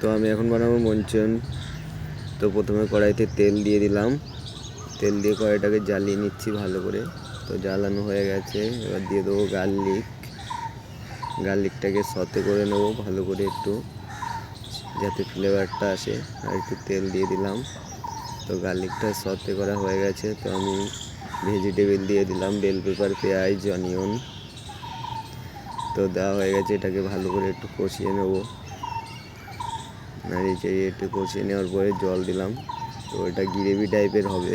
তো আমি এখন বানাবো মঞ্চুরিয়ান। তো প্রথমে কড়াইতে তেল দিয়ে দিলাম, তেল দিয়ে কড়াইটাকে জ্বালিয়ে নিচ্ছি ভালো করে। তো জ্বালানো হয়ে গেছে, এবার দিয়ে দেবো গার্লিকটাকে সতে করে নেবো ভালো করে একটু, যাতে ফ্লেভারটা আসে। আর একটু তেল দিয়ে দিলাম। তো গার্লিকটা সতে করা হয়ে গেছে, তো আমি ভেজিটেবল দিয়ে দিলাম, বেল পেপার, পেঁয়াজ, অনিয়ন। তো দেওয়া হয়ে গেছে, এটাকে ভালো করে একটু কষিয়ে নেবো। নাড়িয়ে চাড়িয়ে একটু কষিয়ে নেওয়ার পরে জল দিলাম। তো এটা গ্রেভি টাইপের হবে।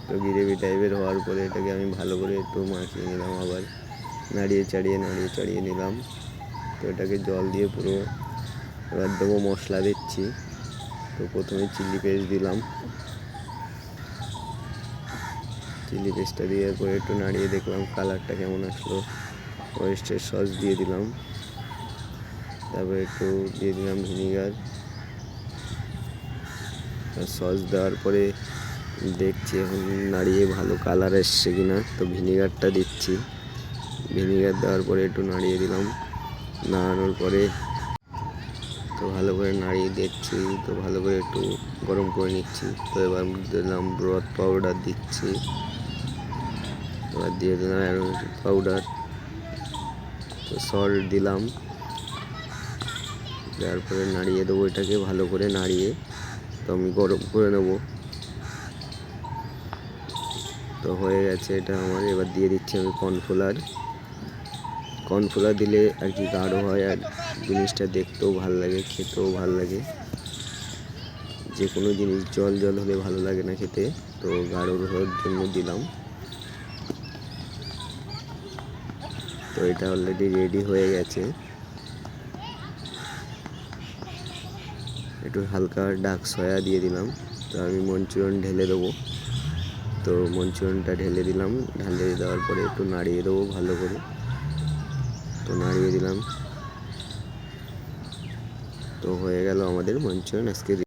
তো গ্রেভি টাইপের হওয়ার পরে এটাকে আমি ভালো করে একটু মাখিয়ে নিলাম, আবার নাড়িয়ে চাড়িয়ে নিলাম। তো এটাকে জল দিয়ে পুরো এবার দেবো মশলা দিচ্ছি। তো প্রথমে চিলি পেস্ট দিলাম, চিলি পেস্টটা দিয়ে পরে একটু নাড়িয়ে দেখলাম কালারটা কেমন আসলো। ওয়েস্টার সস দিয়ে দিলাম, তারপরে একটু দিয়ে দিলাম ভিনিগার। সস দেওয়ার পরে দেখছি এখন নাড়িয়ে ভালো কালার এসছে কিনা। তো ভিনিগারটা দিচ্ছি, ভিনিগার দেওয়ার পরে একটু নাড়িয়ে দিলাম। নাড়ানোর পরে তো ভালো করে নাড়িয়ে দিচ্ছি, তো ভালো করে একটু গরম করে নিচ্ছি। তো এবার দিলাম ব্রথ পাউডার দিচ্ছি, এবার দিয়ে দিলাম অ্যারোমেটিক পাউডার। তো সল্ট দিলাম, দেওয়ার পরে নাড়িয়ে দেবো এটাকে ভালো করে নাড়িয়ে। তো আমি গরম করে নেব। তো হয়ে গেছে এটা আমার। এবার দিয়ে দিচ্ছি আমি কর্নফ্লাওয়ার দিলে আর কি গাঢ় হয়, আর জিনিসটা দেখতেও ভালো লাগে, খেতেও ভালো লাগে। যে কোনো জিনিস জল জল হলে ভালো লাগে না খেতে, তো গাঢ় হওয়ার জন্য দিলাম। তো এটা অলরেডি রেডি হয়ে গেছে। একটু হালকা ডার্ক সয়া দিয়ে দিলাম। তো আমি মঞ্চুরিয়ান ঢেলে দেবো। তো মঞ্চুরিয়ানটা ঢেলে দিলাম, ঢেলে দেওয়ার পরে একটু নাড়িয়ে দেবো ভালো করে। তো নাড়িয়ে দিলাম। তো হয়ে গেল আমাদের মঞ্চুরিয়ান আজকে।